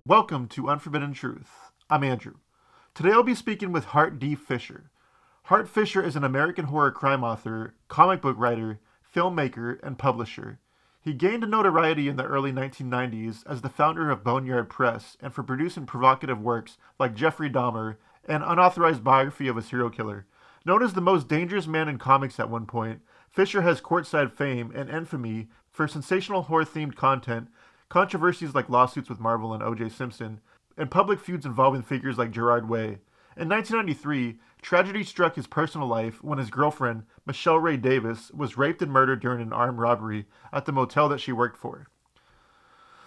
Welcome to Unforbidden Truth. I'm Andrew. Today I'll be speaking with Hart D Fisher. Hart Fisher is an American horror crime author, comic book writer, filmmaker, and publisher. He gained notoriety in the early 1990s as the founder of Boneyard Press and for producing provocative works like Jeffrey Dahmer and Unauthorized Biography of a Serial Killer. Known as the most dangerous man in comics at one point, Fisher has courtside fame and infamy for sensational horror-themed content, controversies like lawsuits with Marvel and O.J. Simpson, and public feuds involving figures like Gerard Way. In 1993, tragedy struck his personal life when his girlfriend, Michelle Ray Davis, was raped and murdered during an armed robbery at the motel that she worked for.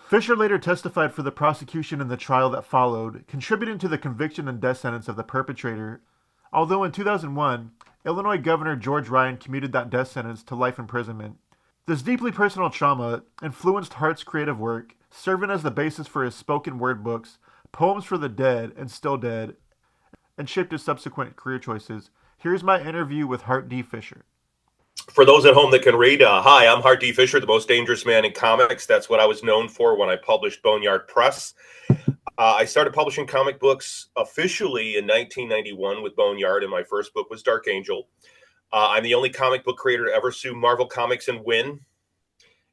Fisher later testified for the prosecution in the trial that followed, contributing to the conviction and death sentence of the perpetrator. Although in 2001, Illinois Governor George Ryan commuted that death sentence to life imprisonment. This deeply personal trauma influenced Hart's creative work, serving as the basis for his spoken word books, Poems for the Dead and Still Dead, and shaped his subsequent career choices. Here's my interview with Hart D. Fisher. For those at home that can read, hi, I'm Hart D Fisher, the most dangerous man in comics. That's what I was known for when I published Boneyard Press. I started publishing comic books officially in 1991 with Boneyard, and my first book was Dark Angel. I'm the only comic book creator to ever sue Marvel Comics and win,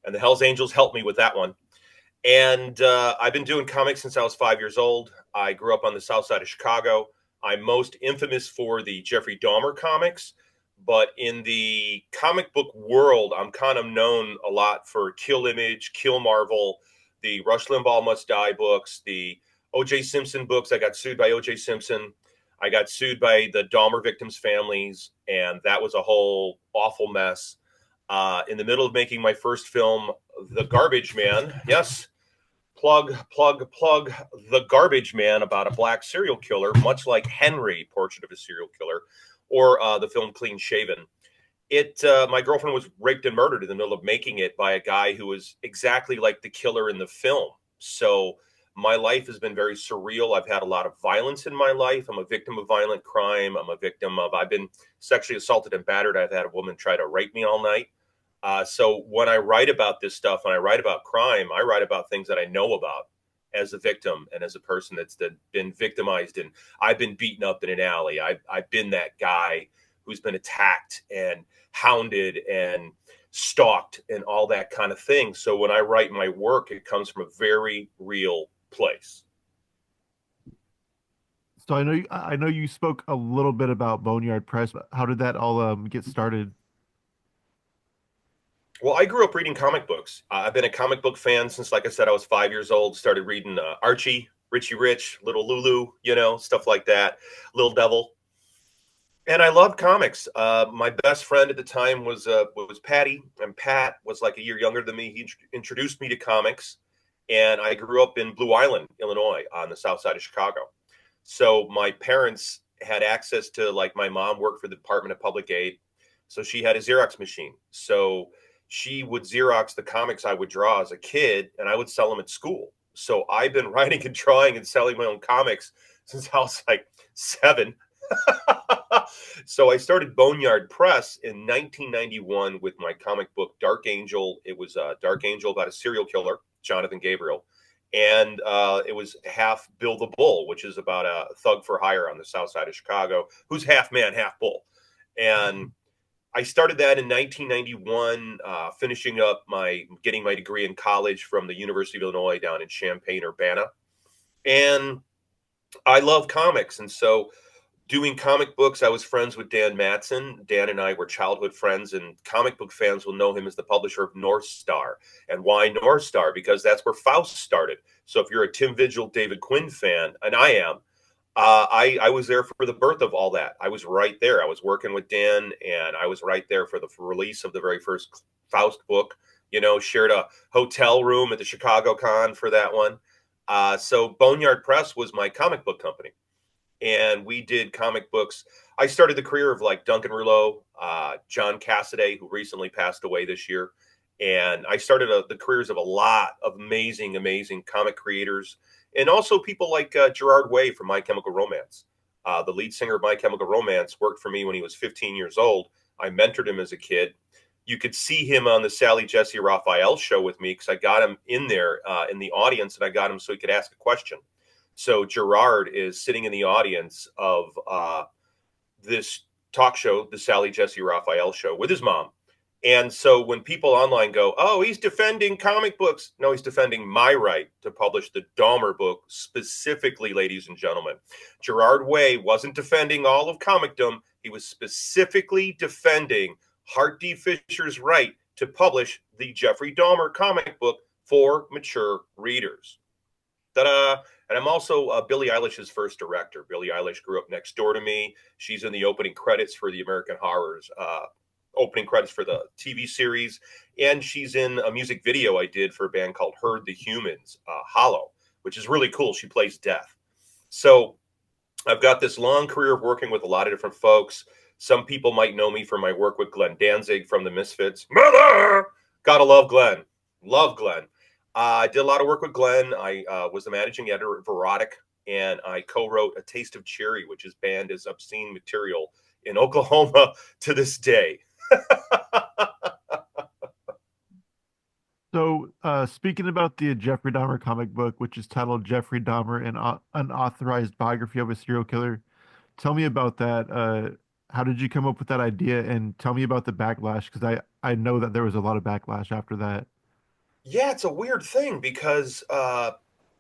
and the Hells Angels helped me with that one. And I've been doing comics since I was 5 years old. I grew up on the south side of Chicago. I'm most infamous for the Jeffrey Dahmer comics, but in the comic book world, I'm kind of known a lot for Kill Image, Kill Marvel, the Rush Limbaugh Must Die books, the O.J. Simpson books. I got sued by O.J. Simpson. I got sued by the Dahmer victims' families, and that was a whole awful mess. In the middle of making my first film, The Garbage Man, yes, plug, The Garbage Man, about a black serial killer, much like Henry, Portrait of a Serial Killer, or the film Clean Shaven. My girlfriend was raped and murdered in the middle of making it by a guy who was exactly like the killer in the film. So my life has been very surreal. I've had a lot of violence in my life. I'm a victim of violent crime. I've been sexually assaulted and battered. I've had a woman try to rape me all night. So when I write about this stuff, when I write about crime, I write about things that I know about as a victim and as a person that's been victimized. And I've been beaten up in an alley. I've been that guy who's been attacked and hounded and stalked and all that kind of thing. So when I write my work, it comes from a very real place. So I know you spoke a little bit about Boneyard Press, but how did that all get started? Well, I grew up reading comic books. I've been a comic book fan since, like I said, I was 5 years old. Started reading Archie, Richie Rich, Little Lulu, stuff like that, Little Devil. And I loved comics. My best friend at the time was Patty, and Pat was like a year younger than me. He introduced me to comics, and I grew up in Blue Island, Illinois, on the south side of Chicago. So my parents had access to, like, my mom worked for the Department of Public Aid, so she had a Xerox machine. So she would Xerox the comics I would draw as a kid, and I would sell them at school. So I've been writing and drawing and selling my own comics since I was like 7. So I started Boneyard Press in 1991 with my comic book Dark Angel. It was Dark Angel about a serial killer, Jonathan Gabriel, and it was half Bill the Bull, which is about a thug for hire on the south side of Chicago who's half man, half bull. And I started that in 1991, getting my degree in college from the University of Illinois down in Champaign-Urbana. And I love comics, and so doing comic books, I was friends with Dan Matson. Dan and I were childhood friends, and comic book fans will know him as the publisher of North Star. And why North Star? Because that's where Faust started. So if you're a Tim Vigil, David Quinn fan, and I am, I was there for the birth of all that. I was right there. I was working with Dan, and I was right there for the release of the very first Faust book. Shared a hotel room at the Chicago Con for that one. So Boneyard Press was my comic book company, and we did comic books. I started the career of, like, Duncan Rouleau, John Cassaday, who recently passed away this year. And I started the careers of a lot of amazing comic creators, and also people like Gerard Way from My Chemical Romance. The lead singer of My Chemical Romance worked for me when he was 15 years old. I mentored him as a kid. You could see him on the Sally Jesse Raphael show with me because I got him in there in the audience, and I got him so he could ask a question. So Gerard is sitting in the audience of this talk show, the Sally Jesse Raphael show, with his mom. And so when people online go, oh, he's defending comic books. No, he's defending my right to publish the Dahmer book specifically, ladies and gentlemen. Gerard Way wasn't defending all of comicdom. He was specifically defending Hart D Fisher's right to publish the Jeffrey Dahmer comic book for mature readers. Ta-da! And I'm also Billie Eilish's first director. Billie Eilish grew up next door to me. She's in the opening credits for the American Horrors opening credits for the TV series, and she's in a music video I did for a band called Herd the Humans, Hollow, which is really cool. She plays Death. So I've got this long career of working with a lot of different folks. Some people might know me for my work with Glenn Danzig from the Misfits. Mother! Gotta love Glenn. Love Glenn. I did a lot of work with Glenn. I was the managing editor at Verotic, and I co-wrote A Taste of Cherry, which is banned as obscene material in Oklahoma to this day. So, speaking about the Jeffrey Dahmer comic book, which is titled Jeffrey Dahmer, an Unauthorized Biography of a Serial Killer, tell me about that. How did you come up with that idea? And tell me about the backlash, because I know that there was a lot of backlash after that. Yeah, it's a weird thing because, all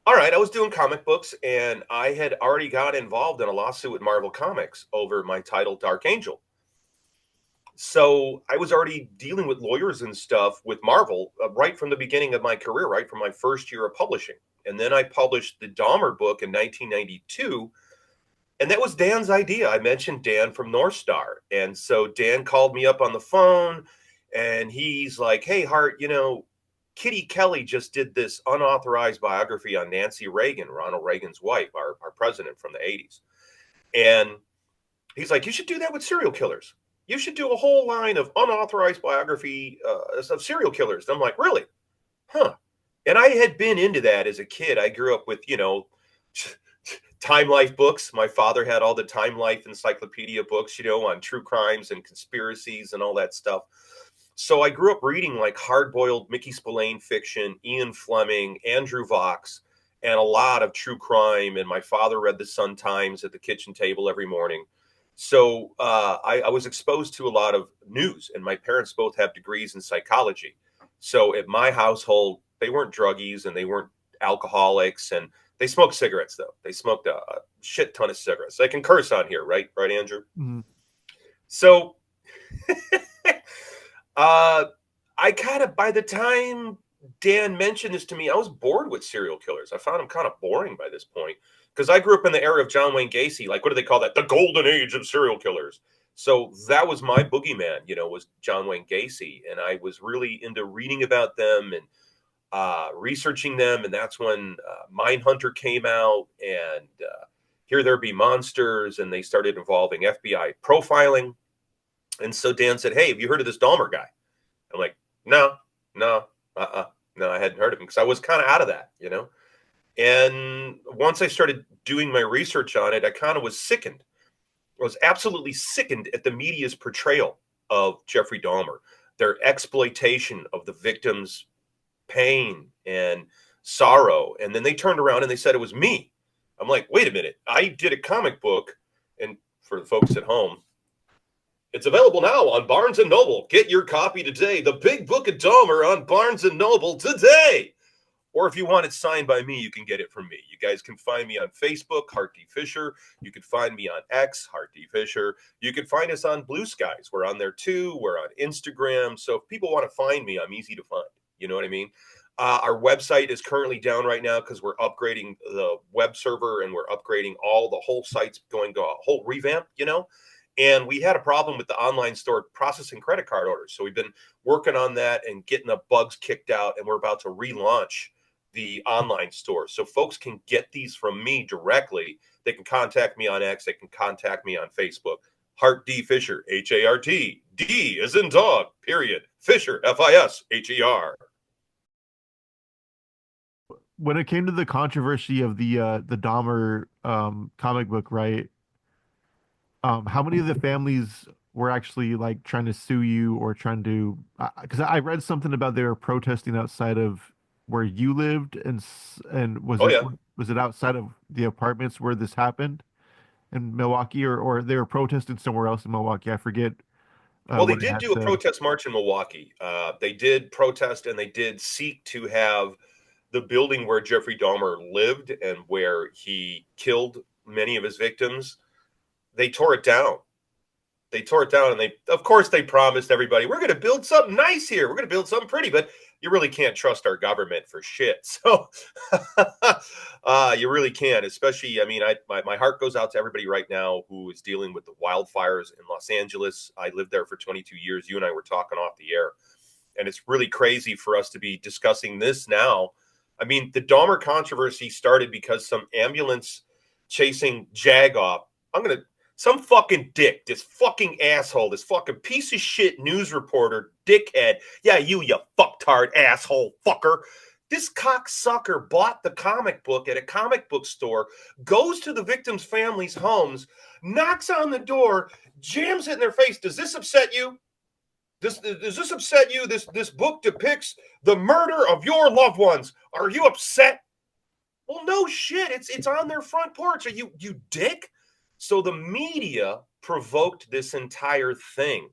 right, I was doing comic books and I had already got involved in a lawsuit with Marvel Comics over my title Dark Angel. So I was already dealing with lawyers and stuff with Marvel right from the beginning of my career, right from my first year of publishing. And then I published the Dahmer book in 1992. And that was Dan's idea. I mentioned Dan from North Star. And so Dan called me up on the phone and he's like, hey, Hart, Kitty Kelly just did this unauthorized biography on Nancy Reagan, Ronald Reagan's wife, our president from the 80s. And he's like, you should do that with serial killers. You should do a whole line of unauthorized biography of serial killers. And I'm like, really? Huh. And I had been into that as a kid. I grew up with, Time Life books. My father had all the Time Life encyclopedia books, on true crimes and conspiracies and all that stuff. So I grew up reading like hard-boiled Mickey Spillane fiction, Ian Fleming, Andrew Vox, and a lot of true crime. And my father read the Sun Times at the kitchen table every morning. So I was exposed to a lot of news, and my parents both have degrees in psychology. So at my household, they weren't druggies and they weren't alcoholics, and they smoked cigarettes, though. They smoked a shit ton of cigarettes. I can curse on here, right? Right, Andrew? Mhm. So I kind of, by the time Dan mentioned this to me, I was bored with serial killers. I found them kind of boring by this point because I grew up in the era of John Wayne Gacy. Like, what do they call that? The golden age of serial killers. So that was my boogeyman, was John Wayne Gacy. And I was really into reading about them and researching them. And that's when Mindhunter came out and Here There Be Monsters. And they started involving FBI profiling. And so Dan said, hey, have you heard of this Dahmer guy? I'm like, no, no, no, I hadn't heard of him because I was kind of out of that, And once I started doing my research on it, I kind of was sickened. I was absolutely sickened at the media's portrayal of Jeffrey Dahmer, their exploitation of the victim's pain and sorrow. And then they turned around and they said it was me. I'm like, wait a minute. I did a comic book. And for the folks at home, it's available now on Barnes & Noble. Get your copy today. The Big Book of Dahmer on Barnes & Noble today. Or if you want it signed by me, you can get it from me. You guys can find me on Facebook, Hart D Fisher. You can find me on X, Hart D Fisher. You can find us on Blue Skies. We're on there too. We're on Instagram. So if people want to find me, I'm easy to find. You know what I mean? Our website is currently down right now because we're upgrading the web server and we're upgrading the whole site's going to a whole revamp, And we had a problem with the online store processing credit card orders. So we've been working on that and getting the bugs kicked out. And we're about to relaunch the online store. So folks can get these from me directly. They can contact me on X. They can contact me on Facebook. Hart D Fisher, H-A-R-T. D as in dog, period. Fisher, F-I-S-H-E-R. When it came to the controversy of the Dahmer comic book, right? How many of the families were actually like trying to sue you or trying to, because I read something about they were protesting outside of where you lived, and Oh yeah. was it outside of the apartments where this happened in Milwaukee, or they were protesting somewhere else in Milwaukee? I forget Well, they what it did had do a said. protest march in Milwaukee. They did protest and they did seek to have the building where Jeffrey Dahmer lived and where he killed many of his victims. They tore it down. They tore it down, and of course, they promised everybody, we're going to build something nice here. We're going to build something pretty, but you really can't trust our government for shit. So you really can't, especially, I mean, my heart goes out to everybody right now who is dealing with the wildfires in Los Angeles. I lived there for 22 years. You and I were talking off the air, and it's really crazy for us to be discussing this now. I mean, the Dahmer controversy started because some ambulance chasing jagoff. Some fucking dick, this fucking asshole, this fucking piece of shit news reporter, dickhead. Yeah, you fucktard asshole fucker. This cocksucker bought the comic book at a comic book store, goes to the victims' families' homes, knocks on the door, jams it in their face. Does this upset you? Does this upset you? This book depicts the murder of your loved ones. Are you upset? Well, no shit. It's on their front porch. Are you dick? So the media provoked this entire thing.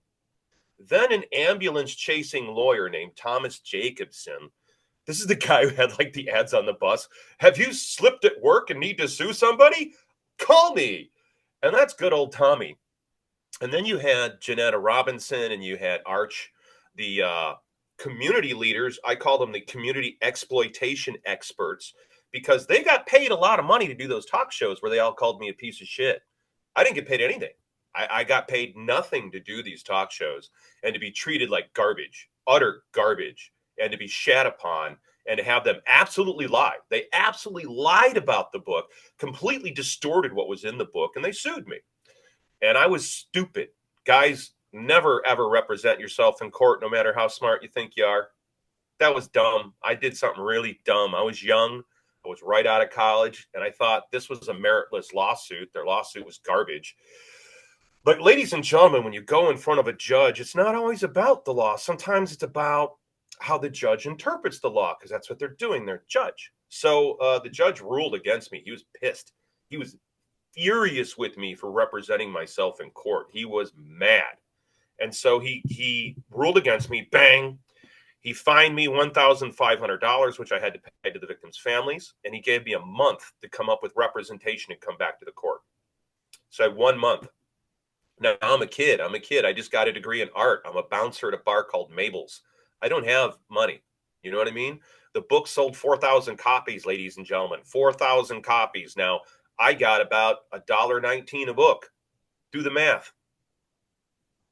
Then an ambulance chasing lawyer named Thomas Jacobson. This is the guy who had like the ads on the bus. Have you slipped at work and need to sue somebody? Call me. And that's good old Tommy. And then you had Janetta Robinson and you had Arch, the community leaders. I call them the community exploitation experts because they got paid a lot of money to do those talk shows where they all called me a piece of shit. I didn't get paid anything. I got paid nothing to do these talk shows and to be treated like garbage, utter garbage, and to be shat upon and to have them absolutely lie. They absolutely lied about the book, completely distorted what was in the book, and they sued me. And I was stupid. Guys, never ever represent yourself in court, no matter how smart you think you are. That was dumb. I did something really dumb. I was young. I was right out of college, and I thought this was a meritless lawsuit. Their lawsuit was garbage. But ladies and gentlemen, when you go in front of a judge, it's not always about the law. Sometimes it's about how the judge interprets the law, because that's what they're doing. They're a judge. So the judge ruled against me. He was pissed. He was furious with me for representing myself in court. He was mad. And so he ruled against me. Bang. He fined me $1,500, which I had to pay to the victims' families, and he gave me a month to come up with representation and come back to the court. So I had 1 month. Now I'm a kid. I just got a degree in art. I'm a bouncer at a bar called Mabel's. I don't have money. You know what I mean? The book sold 4,000 copies, ladies and gentlemen. 4,000 copies. Now I got about $1.19 a book. Do the math.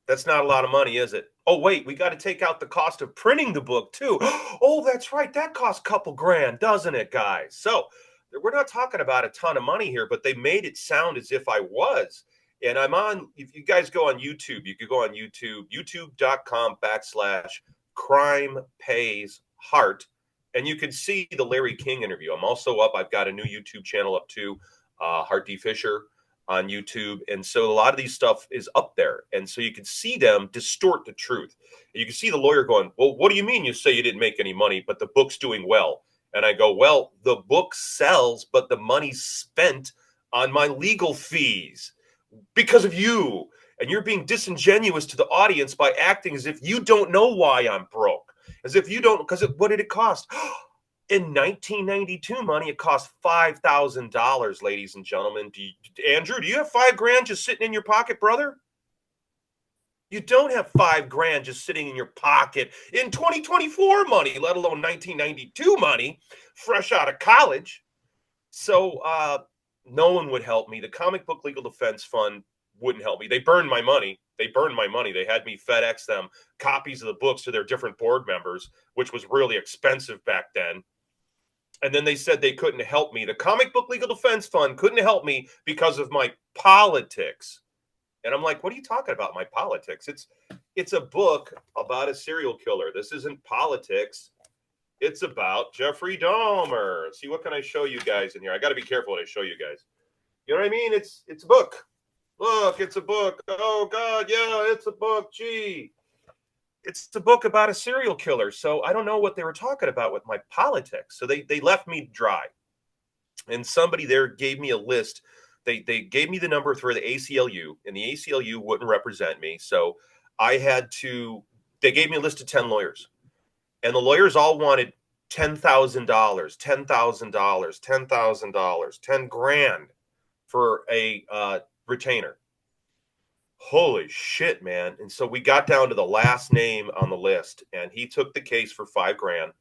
That's not a lot of money, is it? Oh, wait, we got to take out the cost of printing the book, too. Oh, that's right. That costs a couple grand, doesn't it, guys? So we're not talking about a ton of money here, but they made it sound as if I was. And I'm on, if you guys go on YouTube, you could go on YouTube, youtube.com/crime pays Hart, and you can see the Larry King interview. I'm also up. I've got a new YouTube channel up too, Hart D Fisher on YouTube. And so a lot of these stuff is up there. And so you can see them distort the truth. And you can see the lawyer going, well, what do you mean you say you didn't make any money, but the book's doing well? And I go, well, the book sells, but the money's spent on my legal fees because of you. And you're being disingenuous to the audience by acting as if you don't know why I'm broke. As if you don't, because what did it cost? In 1992 money, it cost $5,000, ladies and gentlemen. Andrew, do you have $5,000 just sitting in your pocket, brother? You don't have $5,000 just sitting in your pocket in 2024 money, let alone 1992 money, fresh out of college. So no one would help me. The Comic Book Legal Defense Fund wouldn't help me. They burned my money. They had me FedEx them copies of the books to their different board members, which was really expensive back then. And then they said they couldn't help me. The Comic Book Legal Defense Fund couldn't help me because of my politics. And I'm like, what are you talking about, my politics? It's a book about a serial killer. This isn't politics. It's about Jeffrey Dahmer. See, what can I show you guys in here? I got to be careful when I show you guys. You know what I mean? It's a book. Look, it's a book. Oh God, yeah, it's a book. Gee, it's a book about a serial killer. So I don't know what they were talking about with my politics. So they left me dry. And somebody there gave me a list. They gave me the number for the ACLU, and the ACLU wouldn't represent me. So I had to. They gave me a list of 10 lawyers, and the lawyers all wanted $10,000, $10,000, $10,000, 10 grand for a retainer. Holy shit, man! And so we got down to the last name on the list, and he took the case for 5 grand.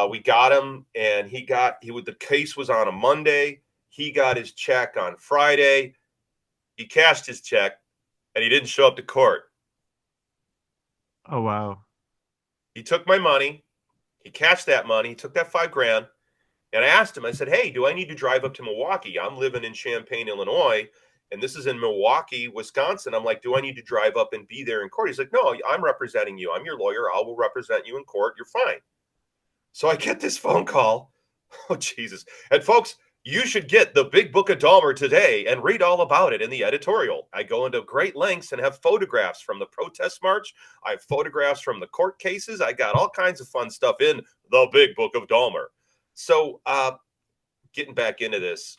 We got him, and the case was on a Monday. He got his check on Friday. He cashed his check, and he didn't show up to court. Oh wow. He took my money. He cashed that money. He took that 5 grand, and I asked him. I said, "Hey, do I need to drive up to Milwaukee? I'm living in Champaign, Illinois, and this is in Milwaukee, Wisconsin. I'm like, do I need to drive up and be there in court?" He's like, "No, I'm representing you. I'm your lawyer. I will represent you in court. You're fine." So I get this phone call. Oh, Jesus. And folks, you should get the Big Book of Dahmer today and read all about it in the editorial. I go into great lengths and have photographs from the protest march. I have photographs from the court cases. I got all kinds of fun stuff in the Big Book of Dahmer. So getting back into this,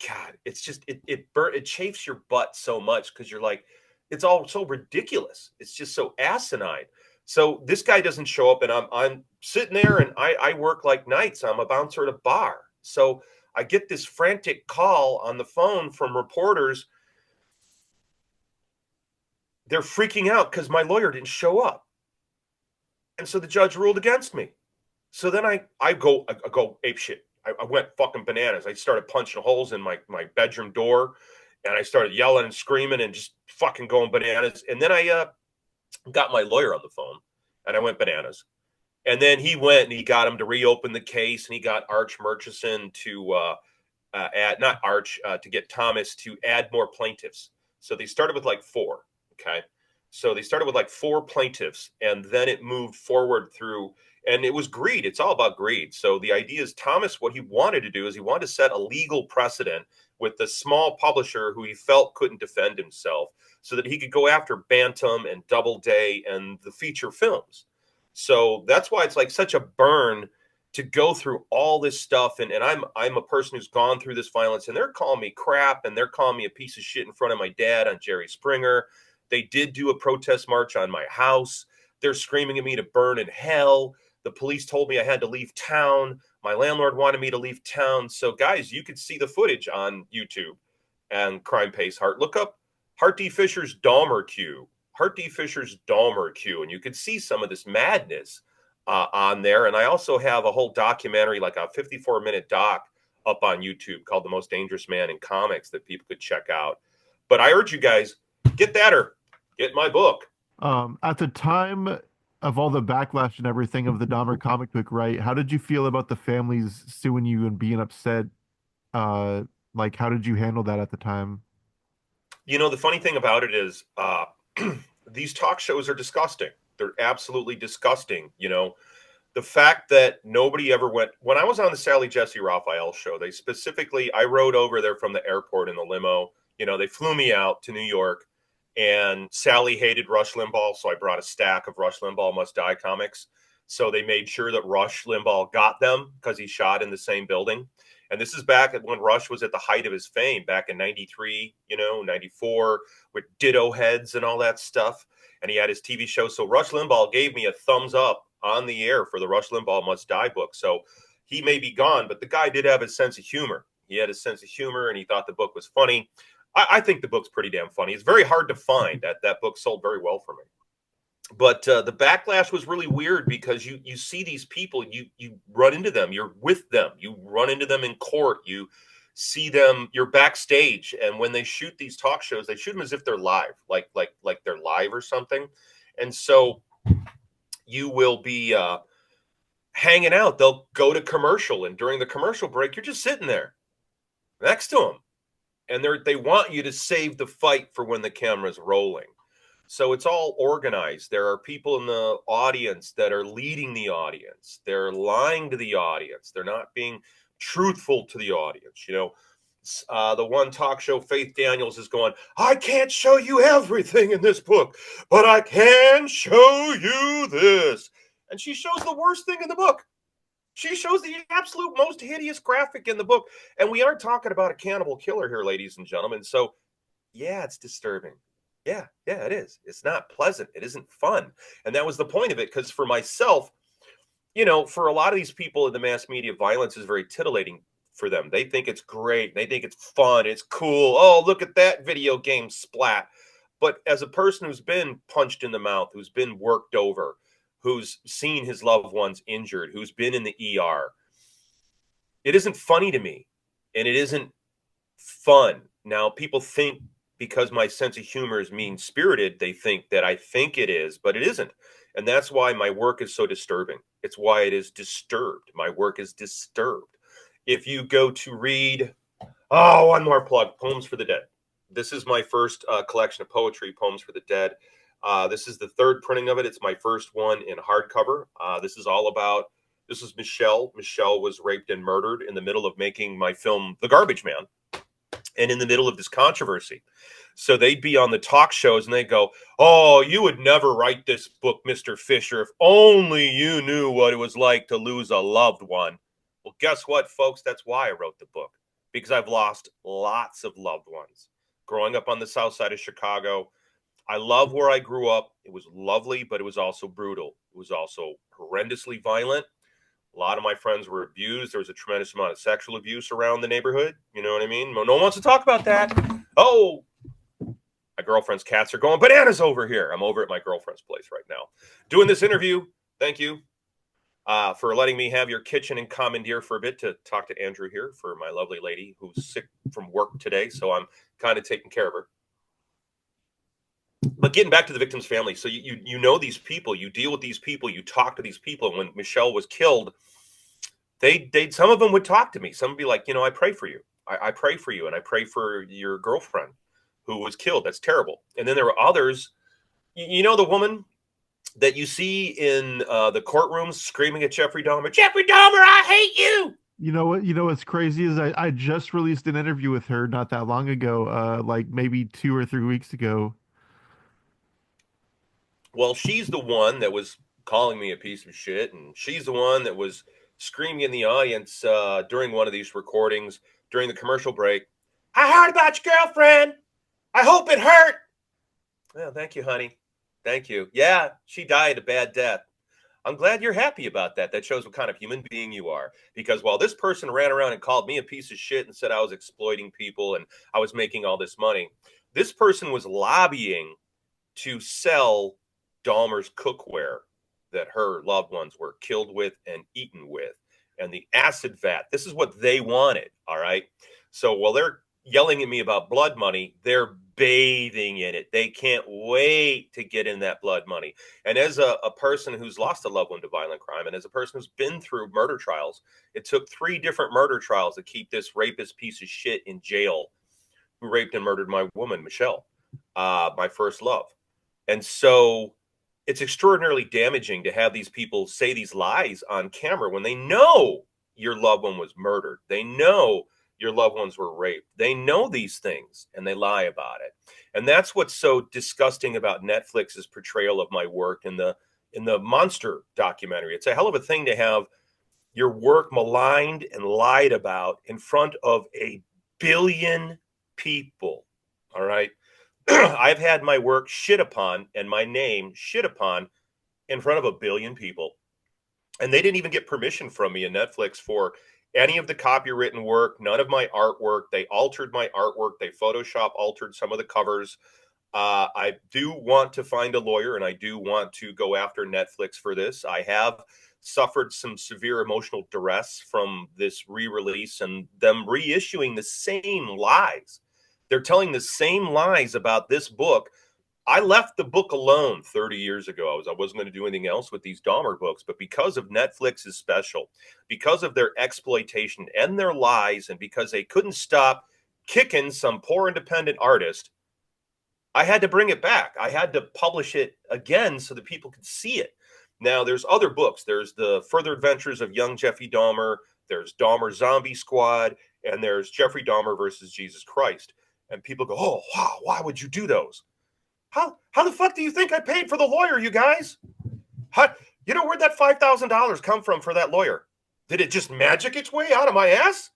God, it's just, it chafes your butt so much because you're like, it's all so ridiculous. It's just so asinine. So this guy doesn't show up, and I'm sitting there, and I work like nights. I'm a bouncer at a bar. So I get this frantic call on the phone from reporters. They're freaking out because my lawyer didn't show up. And so the judge ruled against me. So then I go ape shit. I went fucking bananas. I started punching holes in my bedroom door, and I started yelling and screaming and just fucking going bananas. And then I got my lawyer on the phone, and I went bananas. And then he went and he got him to reopen the case, and he got Arch Murchison to add, not Arch, to get Thomas to add more plaintiffs. So they started with like 4. Okay. So they started with like 4 plaintiffs, and then it moved forward through, and it was greed. It's all about greed. So the idea is Thomas, what he wanted to do is he wanted to set a legal precedent with the small publisher who he felt couldn't defend himself, so that he could go after Bantam and Doubleday and the feature films. So that's why it's like such a burn to go through all this stuff. And I'm a person who's gone through this violence, and they're calling me crap, and they're calling me a piece of shit in front of my dad on Jerry Springer. They did do a protest march on my house. They're screaming at me to burn in hell. The police told me I had to leave town. My landlord wanted me to leave town. So guys, you could see the footage on YouTube and Crime Pays Hart. Look up Hart D Fisher's Dahmer Q. Hart D Fisher's Dahmer Q, and you could see some of this madness on there. And I also have a whole documentary, like a 54-minute doc, up on YouTube called "The Most Dangerous Man in Comics" that people could check out. But I urge you guys, get that or get my book. At the time of all the backlash and everything of the Dahmer comic book, right? How did you feel about the families suing you and being upset? Like, how did you handle that at the time? You know, the funny thing about it is these talk shows are disgusting. They're absolutely disgusting. You know, the fact that nobody ever went, when I was on the Sally Jesse Raphael show, they specifically, I rode over there from the airport in the limo. You know, they flew me out to New York, and Sally hated Rush Limbaugh. So I brought a stack of Rush Limbaugh Must Die comics. So they made sure that Rush Limbaugh got them because he shot in the same building. And this is back when Rush was at the height of his fame, back in 93, you know, 94, with Ditto Heads and all that stuff. And he had his TV show. So Rush Limbaugh gave me a thumbs up on the air for the Rush Limbaugh Must Die book. So he may be gone, but the guy did have his sense of humor. He had a sense of humor, and he thought the book was funny. I think the book's pretty damn funny. It's very hard to find. That book sold very well for me. But the backlash was really weird because you see these people, you run into them, you're with them, you run into them in court, you see them, you're backstage, and when they shoot these talk shows, they shoot them as if they're live, like they're live or something. And so you will be hanging out. They'll go to commercial, and during the commercial break, you're just sitting there next to them, and they want you to save the fight for when the camera's rolling. So it's all organized. There are people in the audience that are leading the audience. They're lying to the audience. They're not being truthful to the audience. You know, The one talk show, Faith Daniels, is going, I can't show you everything in this book, but I can show you this. And she shows the worst thing in the book. She shows the absolute most hideous graphic in the book. And we aren't talking about a cannibal killer here, ladies and gentlemen. So, yeah, it's disturbing. Yeah, it is. It's not pleasant. It isn't fun. And that was the point of it, because for myself, for a lot of these people in the mass media, violence is very titillating for them. They think it's great. They think it's fun. It's cool. Oh, look at that video game splat. But as a person who's been punched in the mouth, who's been worked over, who's seen his loved ones injured, who's been in the ER, it isn't funny to me, and it isn't fun. Now, people think because my sense of humor is mean-spirited, they think that I think it is, but it isn't. And that's why my work is so disturbing. It's why it is disturbed. My work is disturbed. If you go to read, one more plug, Poems for the Dead. This is my first collection of poetry, Poems for the Dead. This is the third printing of it. It's my first one in hardcover. This is Michelle. Michelle was raped and murdered in the middle of making my film, The Garbage Man, and in the middle of this controversy. So they'd be on the talk shows and they'd go, oh, you would never write this book, Mr. Fisher, if only you knew what it was like to lose a loved one. Well, guess what, folks? That's why I wrote the book, because I've lost lots of loved ones. Growing up on the south side of Chicago, I love where I grew up. It was lovely, but it was also brutal. It was also horrendously violent. A lot of my friends were abused. There was a tremendous amount of sexual abuse around the neighborhood. You know what I mean? No one wants to talk about that. Oh, my girlfriend's cats are going bananas over here. I'm over at my girlfriend's place right now doing this interview. Thank you for letting me have your kitchen and commandeer for a bit to talk to Andrew here, for my lovely lady who's sick from work today. So I'm kind of taking care of her. But getting back to the victim's family, so you know these people, you deal with these people, you talk to these people. And when Michelle was killed, they some of them would talk to me. Some would be like, I pray for you. I pray for you, and I pray for your girlfriend who was killed. That's terrible. And then there were others, the woman that you see in the courtrooms screaming at Jeffrey Dahmer, Jeffrey Dahmer, I hate you. You know what? You know what's crazy is I just released an interview with her not that long ago, like maybe 2 or 3 weeks ago. Well, she's the one that was calling me a piece of shit, and she's the one that was screaming in the audience during one of these recordings during the commercial break. I heard about your girlfriend. I hope it hurt. Well, thank you, honey. Thank you. Yeah, she died a bad death. I'm glad you're happy about that. That shows what kind of human being you are. Because while this person ran around and called me a piece of shit and said I was exploiting people and I was making all this money, this person was lobbying to sell Dahmer's cookware that her loved ones were killed with and eaten with, and the acid vat. This is what they wanted, all right? So while they're yelling at me about blood money, they're bathing in it. They can't wait to get in that blood money. And as a person who's lost a loved one to violent crime, and as a person who's been through murder trials, it took 3 different murder trials to keep this rapist piece of shit in jail who raped and murdered my woman, Michelle, my first love. And so it's extraordinarily damaging to have these people say these lies on camera when they know your loved one was murdered. They know your loved ones were raped. They know these things and they lie about it. And that's what's so disgusting about Netflix's portrayal of my work in the Monster documentary. It's a hell of a thing to have your work maligned and lied about in front of a billion people. All right. I've had my work shit upon and my name shit upon in front of a billion people. And they didn't even get permission from me in Netflix for any of the copywritten work, none of my artwork. They altered my artwork. They Photoshop altered some of the covers. I do want to find a lawyer, and I do want to go after Netflix for this. I have suffered some severe emotional duress from this re-release and them reissuing the same lies. They're telling the same lies about this book. I left the book alone 30 years ago. I wasn't going to do anything else with these Dahmer books, but because of Netflix's special, because of their exploitation and their lies, and because they couldn't stop kicking some poor independent artist, I had to bring it back. I had to publish it again so that people could see it. Now, there's other books. There's The Further Adventures of Young Jeffrey Dahmer. There's Dahmer Zombie Squad. and there's Jeffrey Dahmer versus Jesus Christ. And people go, oh, wow, why would you do those? How the fuck do you think I paid for the lawyer, you guys? Where'd that $5,000 come from for that lawyer? Did it just magic its way out of my ass?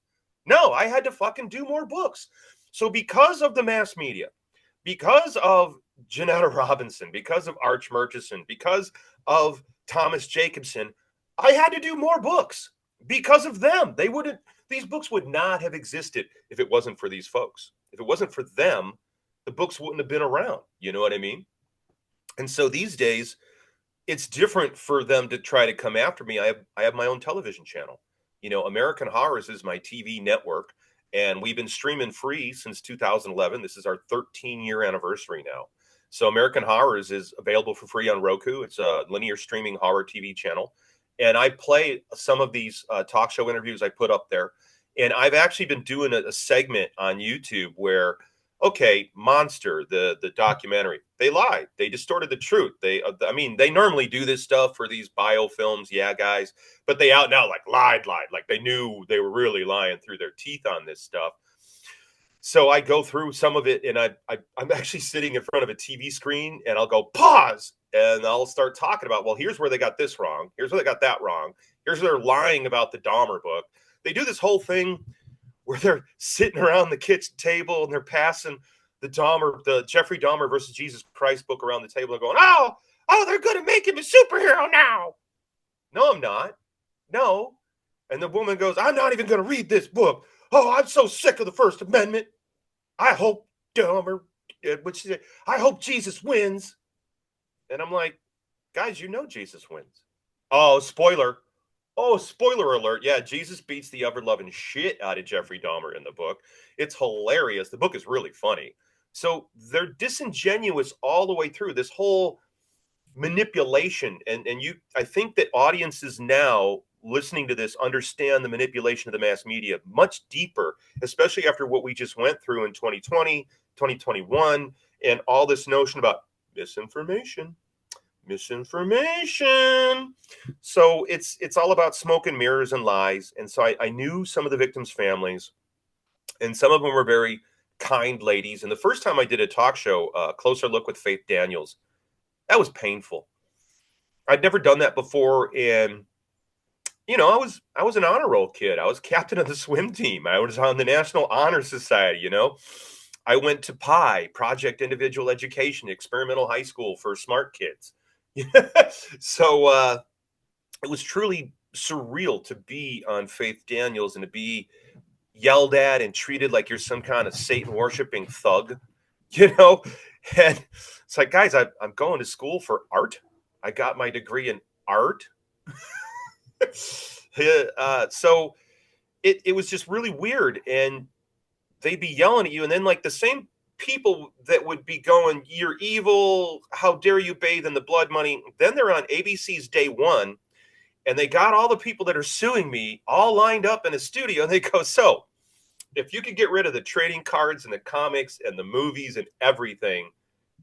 No, I had to fucking do more books. So because of the mass media, because of Janetta Robinson, because of Arch Murchison, because of Thomas Jacobson, I had to do more books because of them. These books would not have existed if it wasn't for these folks. If it wasn't for them, the books wouldn't have been around. You know what I mean? And so these days, it's different for them to try to come after me. I have my own television channel. American Horrors is my TV network, and we've been streaming free since 2011. This is our 13-year anniversary now. So American Horrors is available for free on Roku. It's a linear streaming horror TV channel. And I play some of these talk show interviews I put up there. And I've actually been doing a segment on YouTube where, okay, Monster, the documentary, they lied. They distorted the truth. They normally do this stuff for these biofilms, yeah, guys, but they out now lied, like they knew they were really lying through their teeth on this stuff. So I go through some of it, and I'm actually sitting in front of a TV screen, and I'll go pause, and I'll start talking about, well, here's where they got this wrong. Here's where they got that wrong. Here's where they're lying about the Dahmer book. They do this whole thing where they're sitting around the kitchen table and they're passing the Jeffrey Dahmer versus Jesus Christ book around the table and going, oh, they're going to make him a superhero now. No, I'm not. No. And the woman goes, I'm not even going to read this book. Oh, I'm so sick of the First Amendment. I hope I hope Jesus wins. And I'm like, guys, Jesus wins. Oh, spoiler. Oh, spoiler alert. Yeah, Jesus beats the ever-loving shit out of Jeffrey Dahmer in the book. It's hilarious. The book is really funny. So they're disingenuous all the way through this whole manipulation. And I think that audiences now listening to this understand the manipulation of the mass media much deeper, especially after what we just went through in 2020, 2021, and all this notion about misinformation. So it's all about smoke and mirrors and lies. And so I knew some of the victims' families, and some of them were very kind ladies. And the first time I did a talk show, Closer Look with Faith Daniels, that was painful. I'd never done that before. And I was an honor roll kid. I was captain of the swim team. I was on the National Honor Society. I went to PI, Project Individual Education, experimental high school for smart kids. So it was truly surreal to be on Faith Daniels and to be yelled at and treated like you're some kind of Satan worshiping thug, and it's like, guys, I'm going to school for art. I got my degree in art. So it was just really weird, and they'd be yelling at you, and then the same people that would be going, you're evil, how dare you bathe in the blood money, then they're on ABC's Day One, and they got all the people that are suing me all lined up in a studio, and they go, so if you could get rid of the trading cards and the comics and the movies and everything,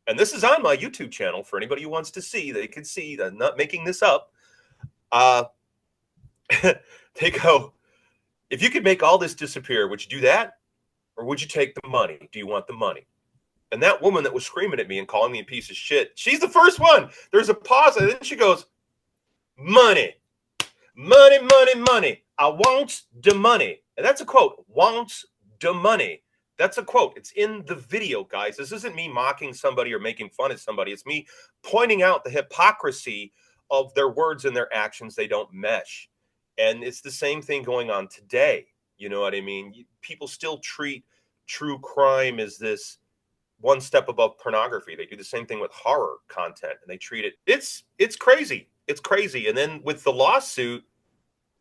and this is on my YouTube channel for anybody who wants to see, they can see, I'm not making this up. They go, if you could make all this disappear, would you do that? Or would you take the money? Do you want the money? And that woman that was screaming at me and calling me a piece of shit, she's the first one. There's a pause, and then she goes, money. I want the money. And that's a quote, wants the money. That's a quote. It's in the video, guys. This isn't me mocking somebody or making fun of somebody. It's me pointing out the hypocrisy of their words and their actions. They don't mesh. And it's the same thing going on today. You know what I mean? People still treat true crime as this one step above pornography. They do the same thing with horror content, and they treat it. It's crazy. It's crazy. And then with the lawsuit,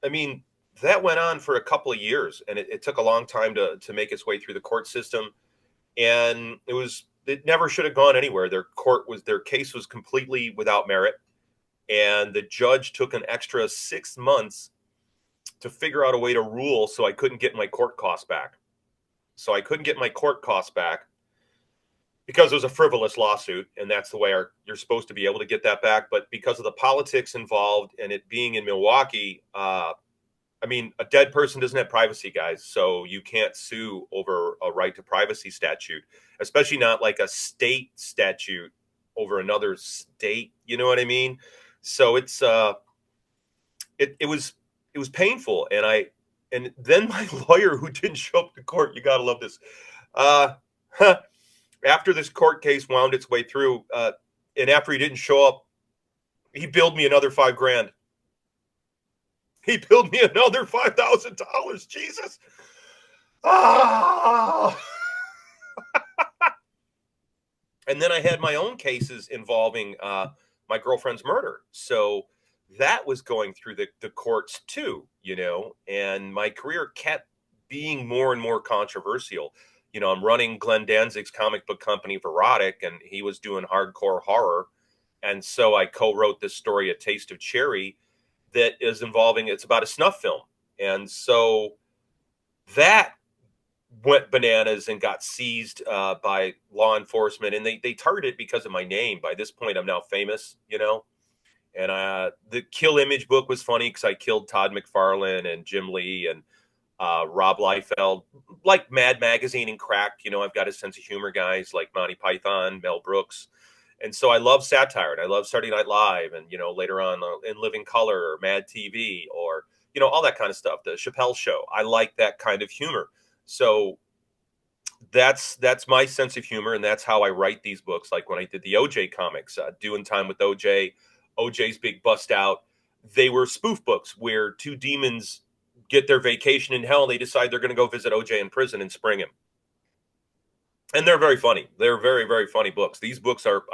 I mean, that went on for a couple of years, and it took a long time to make its way through the court system. And it never should have gone anywhere. Their case was completely without merit. And the judge took an extra 6 months to figure out a way to rule so I couldn't get my court costs back. Because it was a frivolous lawsuit, and that's the way you're supposed to be able to get that back. But because of the politics involved and it being in Milwaukee, mean, a dead person doesn't have privacy, guys. So you can't sue over a right to privacy statute, especially not like a state statute over another state. You know what I mean? So it was painful, and then my lawyer who didn't show up to court. You gotta love this. Uh, After this court case wound its way through, and after he didn't show up, he billed me another $5,000. He billed me another $5,000. Jesus. Ah. And then I had my own cases involving my girlfriend's murder. So that was going through the courts too, and my career kept being more and more controversial. I'm running Glenn Danzig's comic book company, Verotic, and he was doing hardcore horror. And so I co-wrote this story, A Taste of Cherry, that is it's about a snuff film. And so that went bananas and got seized by law enforcement, and they targeted it because of my name. By this point, I'm now famous, and the Kill Image book was funny because I killed Todd McFarlane and Jim Lee and Rob Liefeld, like Mad Magazine and Cracked. I've got a sense of humor, guys, like Monty Python, Mel Brooks. And so I love satire, and I love Saturday Night Live, and later on in Living Color or Mad TV, or all that kind of stuff. The Chappelle Show. I like that kind of humor. So that's my sense of humor, and that's how I write these books. Like when I did the OJ comics, Doing Time with OJ's Big Bust Out. They were spoof books where two demons get their vacation in hell, and they decide they're going to go visit OJ in prison and spring him. And they're very funny. They're very, very funny books. These books are,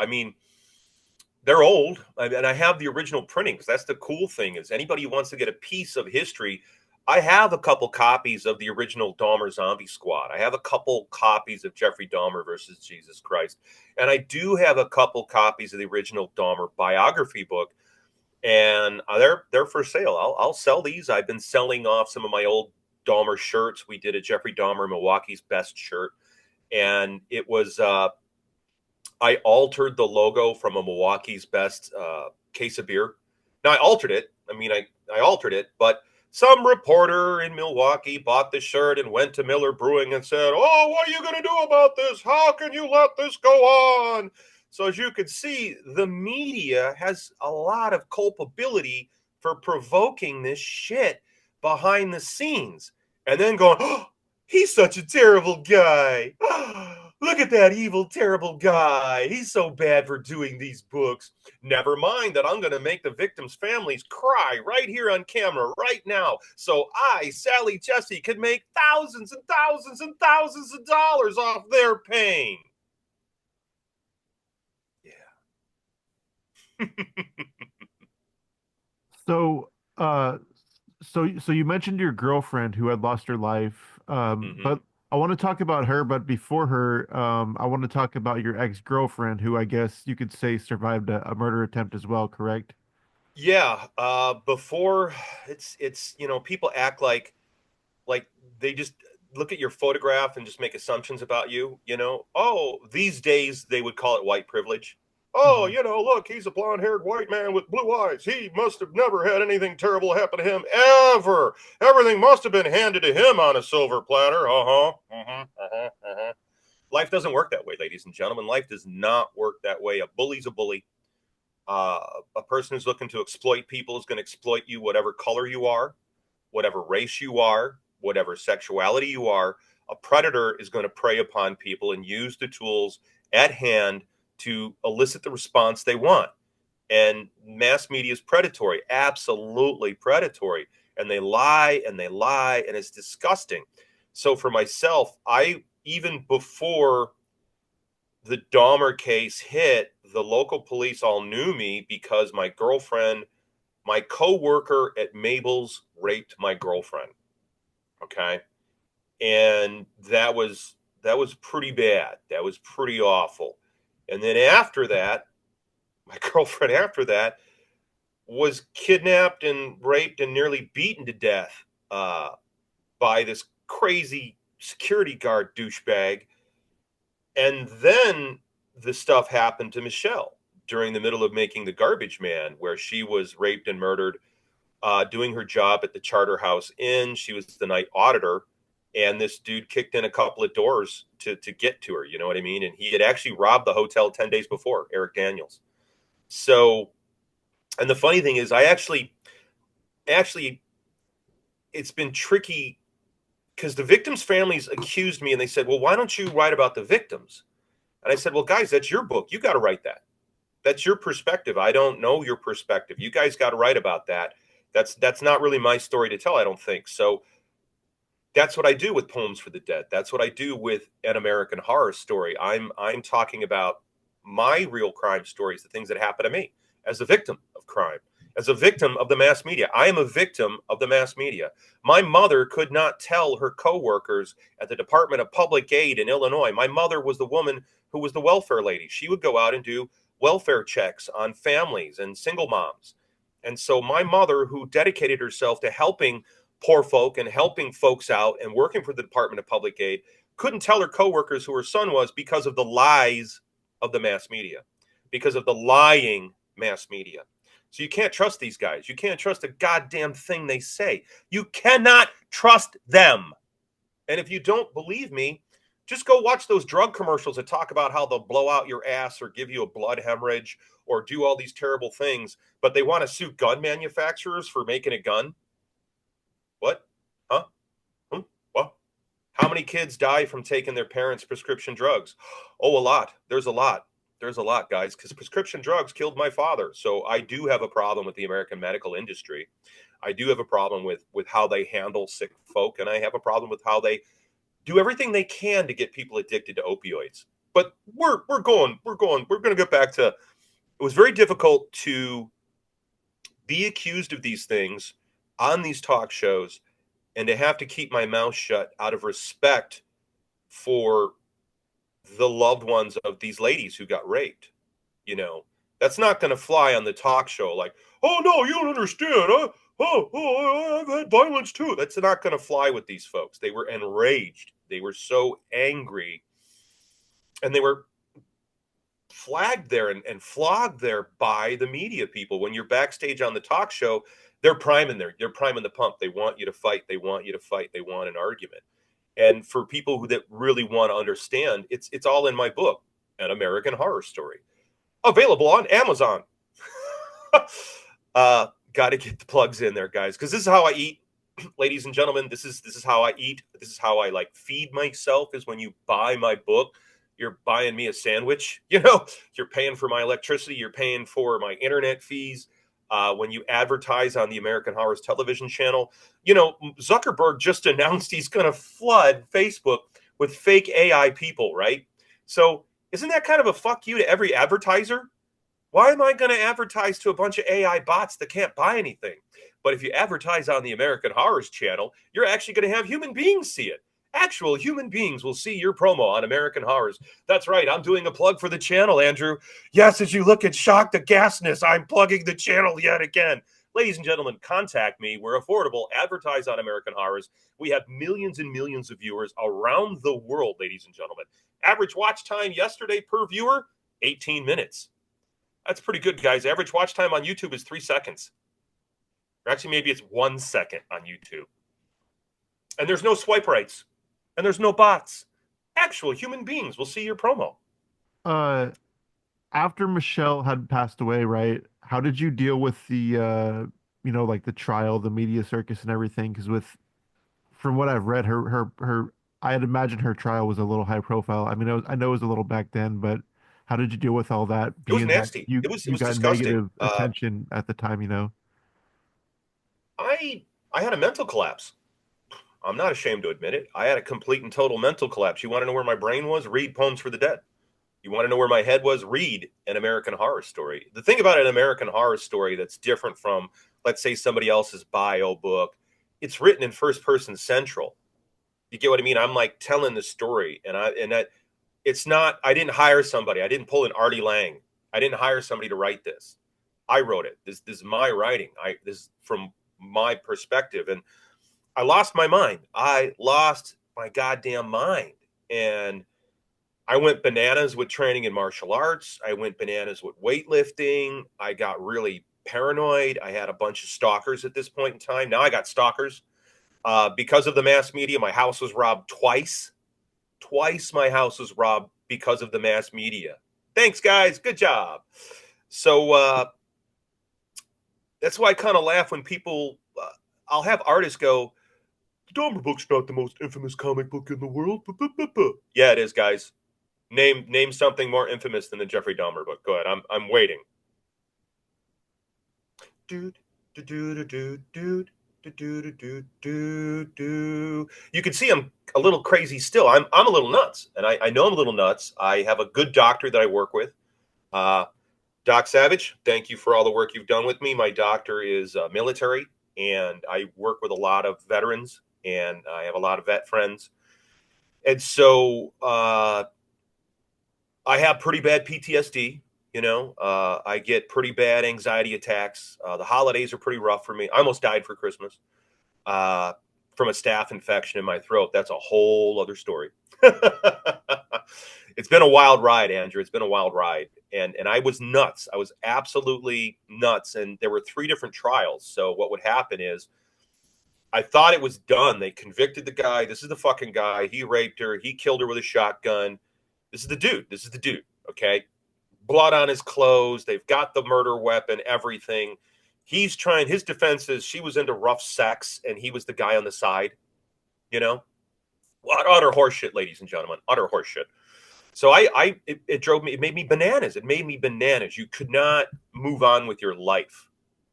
they're old, and I have the original printings. That's the cool thing, is anybody who wants to get a piece of history, I have a couple copies of the original Dahmer Zombie Squad. I have a couple copies of Jeffrey Dahmer versus Jesus Christ. And I do have a couple copies of the original Dahmer biography book. And they're for sale. I'll sell these. I've been selling off some of my old Dahmer shirts. We did a Jeffrey Dahmer Milwaukee's Best shirt. And it was, I altered the logo from a Milwaukee's Best case of beer. Now, I altered it. I altered it, but some reporter in Milwaukee bought the shirt and went to Miller Brewing and said, "Oh, what are you going to do about this? How can you let this go on?" So as you can see, the media has a lot of culpability for provoking this shit behind the scenes and then going, "Oh, he's such a terrible guy. Look at that evil, terrible guy. He's so bad for doing these books. Never mind that I'm going to make the victims' families cry right here on camera right now. So I, Sally Jesse, can make thousands and thousands and thousands of dollars off their pain." Yeah. So, so you mentioned your girlfriend who had lost her life, but I want to talk about her. But before her, I want to talk about your ex-girlfriend, who I guess you could say survived a murder attempt as well, correct? Yeah. Before it's people act like they just look at your photograph and just make assumptions about you. Oh, these days they would call it white privilege. Oh, Mhm. look, he's a blonde-haired white man with blue eyes. He must have never had anything terrible happen to him ever. Everything must have been handed to him on a silver platter. Life doesn't work that way, ladies and gentlemen. Life does not work that way. A bully's a bully. A person who's looking to exploit people is going to exploit you, whatever color you are, whatever race you are, whatever sexuality you are. A predator is going to prey upon people and use the tools at hand to elicit the response they want. And mass media is predatory, absolutely predatory. And they lie and they lie, and it's disgusting. So for myself, even before the Dahmer case hit, the local police all knew me because my girlfriend, my coworker at Mabel's raped my girlfriend. Okay. And that was pretty bad. That was pretty awful. And then after that, my girlfriend after that was kidnapped and raped and nearly beaten to death by this crazy security guard douchebag. And then the stuff happened to Michelle during the middle of making The Garbage Man, where she was raped and murdered doing her job at the Charterhouse Inn. She was the night auditor, and this dude kicked in a couple of doors to get to her. You know what I mean? And he had actually robbed the hotel 10 days before, Eric Daniels. So, and the funny thing is, I actually, it's been tricky because the victims' families accused me and they said, well, why don't you write about the victims? And I said, well, guys, that's your book. You got to write that. That's your perspective. I don't know your perspective. You guys got to write about that. That's not really my story to tell, I don't think. So that's what I do with Poems for the Dead. That's what I do with An American Horror Story. I'm talking about my real crime stories, the things that happen to me as a victim of crime, as a victim of the mass media. I am a victim of the mass media. My mother could not tell her coworkers at the Department of Public Aid in Illinois. My mother was the woman who was the welfare lady. She would go out and do welfare checks on families and single moms. And so my mother, who dedicated herself to helping poor folk and helping folks out and working for the Department of Public Aid, couldn't tell her coworkers who her son was because of the lies of the mass media, because of the lying mass media. So you can't trust these guys. You can't trust a goddamn thing they say. You cannot trust them. And if you don't believe me, just go watch those drug commercials that talk about how they'll blow out your ass or give you a blood hemorrhage or do all these terrible things, but they want to sue gun manufacturers for making a gun. What? Huh? What? How many kids die from taking their parents' prescription drugs? Oh, a lot. There's a lot. There's a lot, guys, because prescription drugs killed my father. So I do have a problem with the American medical industry. I do have a problem with how they handle sick folk, and I have a problem with how they do everything they can to get people addicted to opioids. But we're going to get back to, it was very difficult to be accused of these things on these talk shows and to have to keep my mouth shut out of respect for the loved ones of these ladies who got raped. You know, that's not going to fly on the talk show. Like, oh no, you don't understand. Huh? I've had violence too. That's not going to fly with these folks. They were enraged. They were so angry, and they were flagged there and flogged there by the media people. When you're backstage on the talk show, they're priming the pump. They want you to fight. They want you to fight. They want an argument. And for people that really want to understand, it's all in my book, An American Horror Story, available on Amazon. Got to get the plugs in there, guys, because this is how I eat, ladies and gentlemen. This is how I eat. This is how I like feed myself. Is when you buy my book, you're buying me a sandwich. You know, you're paying for my electricity. You're paying for my internet fees. When you advertise on the American Horrors television channel, you know, Zuckerberg just announced he's going to flood Facebook with fake AI people, right? So isn't that kind of a fuck you to every advertiser? Why am I going to advertise to a bunch of AI bots that can't buy anything? But if you advertise on the American Horrors channel, you're actually going to have human beings see it. Actual human beings will see your promo on American Horrors. That's right. I'm doing a plug for the channel, Andrew. Yes, as you look at shocked aghastness, I'm plugging the channel yet again. Ladies and gentlemen, contact me. We're affordable. Advertise on American Horrors. We have millions and millions of viewers around the world, ladies and gentlemen. Average watch time yesterday per viewer, 18 minutes. That's pretty good, guys. Average watch time on YouTube is 3 seconds. Or actually, maybe it's 1 second on YouTube. And there's no swipe rights. And there's no bots. Actual human beings will see your promo. After Michelle had passed away, right? How did you deal with the like the trial, the media circus and everything? Because from what I've read, her I had imagined her trial was a little high profile. I mean, I know it was a little back then, but how did you deal with all that? It was Being that nasty. you It was you got disgusting. negative attention at the time, you know? I had a mental collapse. I'm not ashamed to admit it. I had a complete and total mental collapse. You want to know where my brain was? Read Poems for the Dead. You want to know where my head was? Read An American Horror Story. The thing about An American Horror Story that's different from, let's say, somebody else's bio book, it's written in first person central. You get what I mean? I'm like telling the story, and that it's not. I didn't hire somebody. I didn't pull an Artie Lang. I didn't hire somebody to write this. I wrote it. This is my writing. This is from my perspective, and I lost my mind. I lost my goddamn mind, and I went bananas with training in martial arts. I went bananas with weightlifting. I got really paranoid. I had a bunch of stalkers at this point in time. Now I got stalkers. Because of the mass media, my house was robbed twice. Twice my house was robbed because of the mass media. Thanks, guys. Good job. So that's why I kind of laugh when people, I'll have artists go, the Dahmer book's not the most infamous comic book in the world. Yeah, it is, guys. Name something more infamous than the Jeffrey Dahmer book. Go ahead. I'm waiting. Dude, dude. You can see I'm a little crazy still. I'm a little nuts, and I know I'm a little nuts. I have a good doctor that I work with. Doc Savage, thank you for all the work you've done with me. My doctor is military, and I work with a lot of veterans, and I have a lot of vet friends. And so I have pretty bad PTSD. I get pretty bad anxiety attacks. The holidays are pretty rough for me. I almost died for Christmas from a staph infection in my throat. That's a whole other story. It's been a wild ride, Andrew. It's been a wild ride. And I was nuts. I was absolutely nuts. And there were 3 different trials. So what would happen is I thought it was done. They convicted the guy. This is the fucking guy. He raped her. He killed her with a shotgun. This is the dude. This is the dude. Okay. Blood on his clothes. They've got the murder weapon, everything. He's trying, his defense is she was into rough sex and he was the guy on the side, Utter horseshit, ladies and gentlemen. Utter horseshit. So it drove me, it made me bananas. It made me bananas. You could not move on with your life,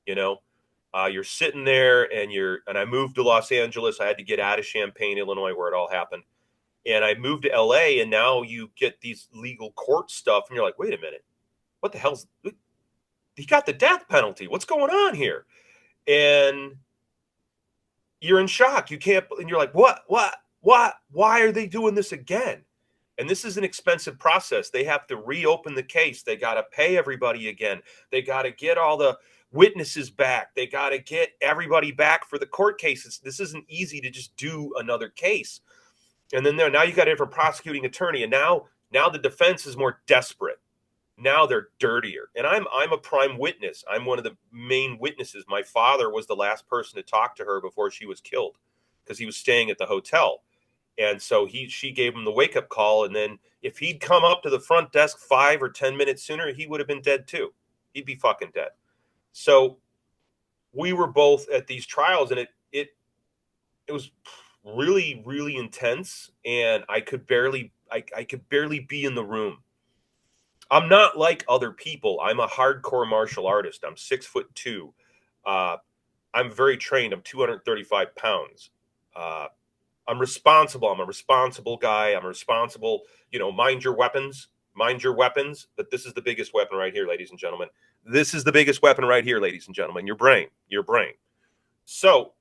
You're sitting there and I moved to Los Angeles. I had to get out of Champaign, Illinois, where it all happened. And I moved to LA, and now you get these legal court stuff, and you're like, wait a minute, what the hell's, he got the death penalty. What's going on here? And you're in shock. You can't, and you're like, what, why are they doing this again? And this is an expensive process. They have to reopen the case. They got to pay everybody again. They got to get all the witnesses back. They got to get everybody back for the court cases. This isn't easy to just do another case. And then now you got a different prosecuting attorney. And now the defense is more desperate. Now they're dirtier. And I'm a prime witness. I'm one of the main witnesses. My father was the last person to talk to her before she was killed because he was staying at the hotel. And so she gave him the wake-up call. And then if he'd come up to the front desk 5 or 10 minutes sooner, he would have been dead too. He'd be fucking dead. So we were both at these trials, and it was really, really intense. And I could barely be in the room. I'm not like other people. I'm a hardcore martial artist. I'm 6'2". I'm very trained. I'm 235 pounds. I'm responsible. I'm a responsible guy. I'm responsible. Mind your weapons. Mind your weapons. But this is the biggest weapon right here, ladies and gentlemen. This is the biggest weapon right here, ladies and gentlemen. Your brain. Your brain. So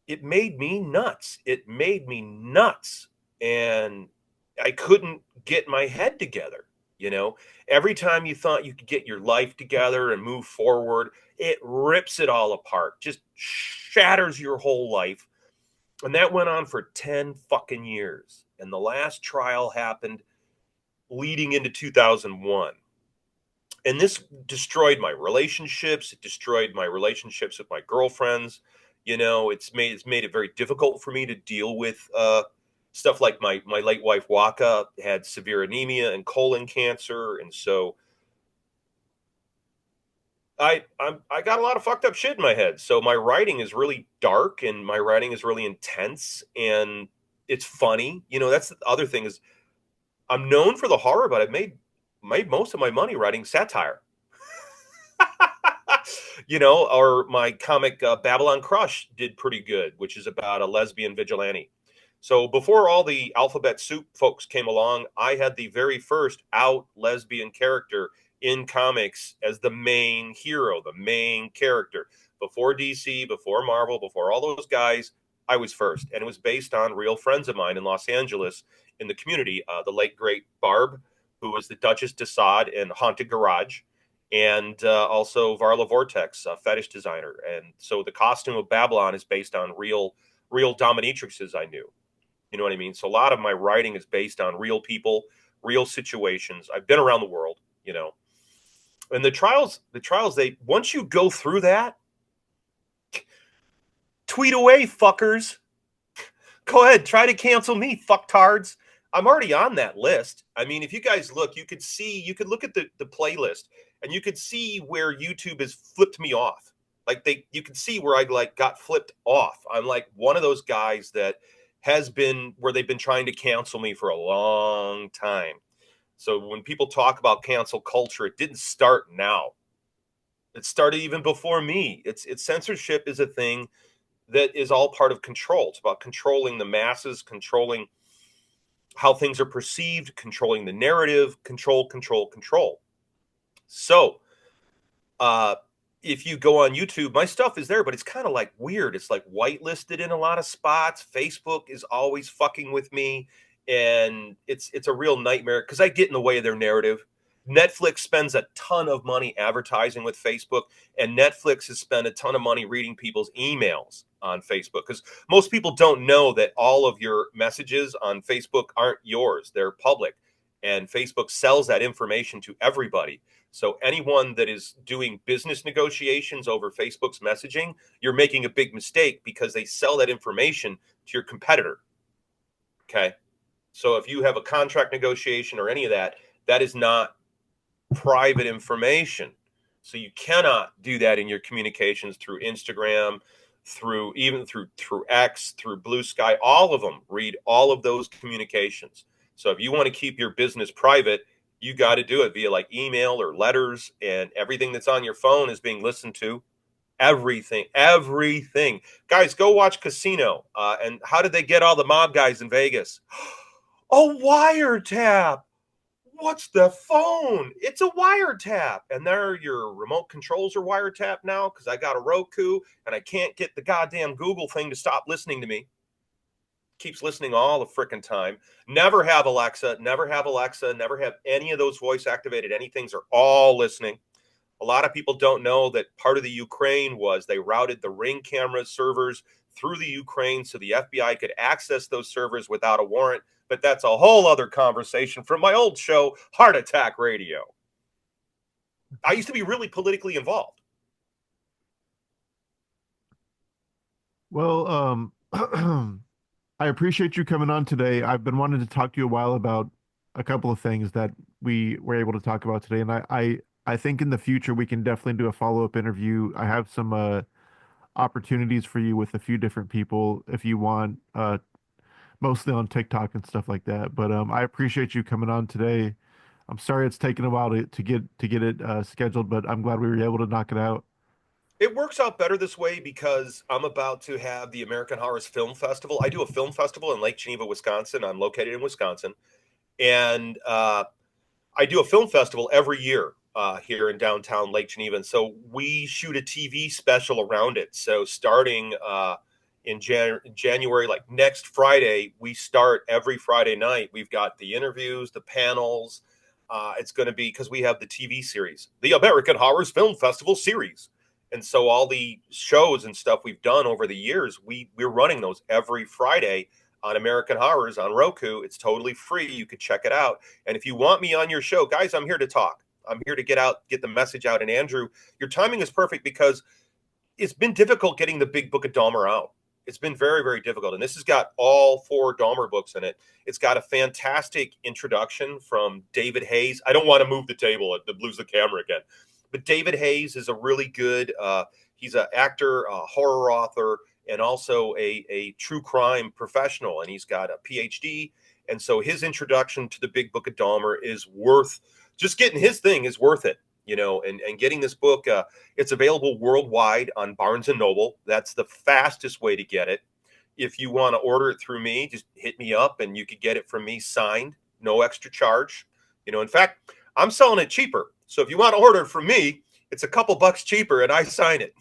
it made me nuts. It made me nuts. And I couldn't get my head together. Every time you thought you could get your life together and move forward, it rips it all apart, just shatters your whole life. And that went on for 10 fucking years. And the last trial happened leading into 2001. And this destroyed my relationships. It destroyed my relationships with my girlfriends. It's made it very difficult for me to deal with stuff like my late wife Waka had severe anemia and colon cancer, and so I got a lot of fucked up shit in my head. So my writing is really dark and my writing is really intense and it's funny. That's the other thing is I'm known for the horror, but I've made most of my money writing satire. Or my comic Babylon Crush did pretty good, which is about a lesbian vigilante. So before all the alphabet soup folks came along, I had the very first out lesbian character in comics as the main hero, the main character. Before DC, before Marvel, before all those guys, I was first. And it was based on real friends of mine in Los Angeles in the community. The late, great Barb, who was the Duchess de Sade in Haunted Garage, and also Varla Vortex, a fetish designer. And so the costume of Babylon is based on real dominatrixes I knew. You know what I mean? So a lot of my writing is based on real people, real situations. I've been around the world, And the trials, they once you go through that, tweet away, fuckers. Go ahead, try to cancel me, fucktards. I'm already on that list. I mean, if you guys look, you could look at the playlist and you could see where YouTube has flipped me off. Like you can see where I like got flipped off. I'm like one of those guys that has been where they've been trying to cancel me for a long time. So when people talk about cancel culture, it didn't start now. It started even before me. It's censorship is a thing that is all part of control. It's about controlling the masses, controlling how things are perceived, controlling the narrative, control. So, uh, if you go on YouTube, my stuff is there, but it's kind of like weird. It's like whitelisted in a lot of spots. Facebook is always fucking with me, and it's a real nightmare because I get in the way of their narrative. Netflix spends a ton of money advertising with Facebook, and Netflix has spent a ton of money reading people's emails on Facebook because most people don't know that all of your messages on Facebook aren't yours, they're public, and Facebook sells that information to everybody. So anyone that is doing business negotiations over Facebook's messaging, you're making a big mistake because they sell that information to your competitor. Okay. So if you have a contract negotiation or any of that, that is not private information. So you cannot do that in your communications through Instagram, through X, through Blue Sky, all of them. Read all of those communications. So if you want to keep your business private, you got to do it via like email or letters, and everything that's on your phone is being listened to. Everything. Guys, go watch Casino. And how did they get all the mob guys in Vegas? A wiretap. What's the phone? It's a wiretap. And there your remote controls are wiretap now because I got a Roku and I can't get the goddamn Google thing to stop listening to me. Keeps listening all the freaking time. Never have Alexa, never have any of those voice activated anythings are all listening. A lot of people don't know that part of the Ukraine was they routed the Ring camera servers through the Ukraine so the FBI could access those servers without a warrant. But that's a whole other conversation from my old show, Heart Attack Radio. I used to be really politically involved. Well, I appreciate you coming on today. I've been wanting to talk to you a while about a couple of things that we were able to talk about today, and I think in the future we can definitely do a follow-up interview. I have some opportunities for you with a few different people if you want, mostly on TikTok and stuff like that. But I appreciate you coming on today. I'm sorry it's taken a while to get it scheduled, but I'm glad we were able to knock it out. It works out better this way because I'm about to have the American Horrors Film Festival. I do a film festival in Lake Geneva, Wisconsin. I'm located in Wisconsin. And I do a film festival every year here in downtown Lake Geneva. And so we shoot a TV special around it. So starting in January, like next Friday, we start every Friday night. We've got the interviews, the panels. It's going to be because we have the TV series, the American Horrors Film Festival series. And so all the shows and stuff we've done over the years, we're running those every Friday on American Horrors on Roku. It's totally free. You could check it out. And if you want me on your show, guys, I'm here to talk. I'm here to get the message out. And Andrew, your timing is perfect because it's been difficult getting the big book of Dahmer out. It's been very, very difficult. And this has got all 4 Dahmer books in it. It's got a fantastic introduction from David Hayes. I don't want to move the table. It lose the camera again. But David Hayes is a really good, he's an actor, a horror author, and also a true crime professional. And he's got a PhD. And so his introduction to the big book of Dahmer is worth, just getting his thing is worth it, and getting this book. It's available worldwide on Barnes and Noble. That's the fastest way to get it. If you want to order it through me, just hit me up and you could get it from me signed, no extra charge. In fact, I'm selling it cheaper. So if you want to order it from me, it's a couple bucks cheaper and I sign it.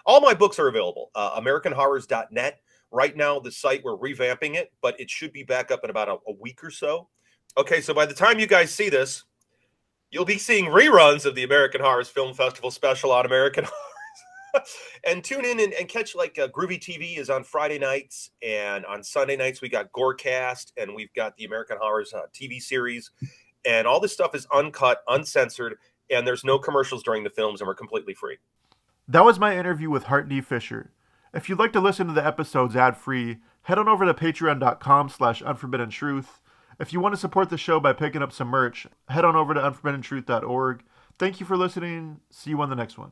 All my books are available. AmericanHorrors.net. Right now, the site, we're revamping it, but it should be back up in about a week or so. Okay, so by the time you guys see this, you'll be seeing reruns of the American Horrors Film Festival special on American Horrors. And tune in and catch Groovy TV is on Friday nights, and on Sunday nights we got Gorecast, and we've got the American Horrors TV series. And all this stuff is uncut, uncensored, and there's no commercials during the films, and we're completely free. That was my interview with Hart D Fisher. If you'd like to listen to the episodes ad-free, head on over to patreon.com/unforbiddentruth. If you want to support the show by picking up some merch, head on over to unforbiddentruth.org. Thank you for listening. See you on the next one.